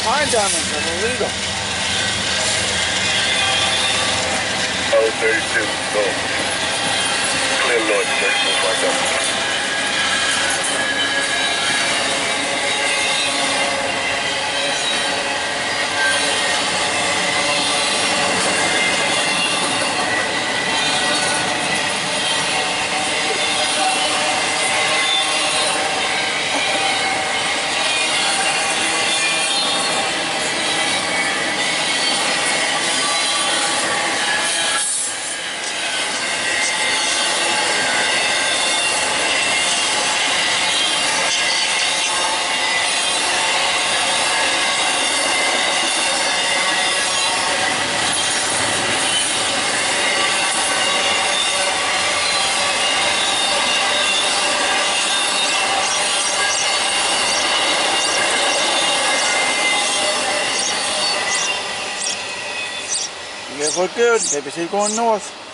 Fine diamonds are illegal. 032, go. Clear north, 3457. You guys look good. Maybe she's going north.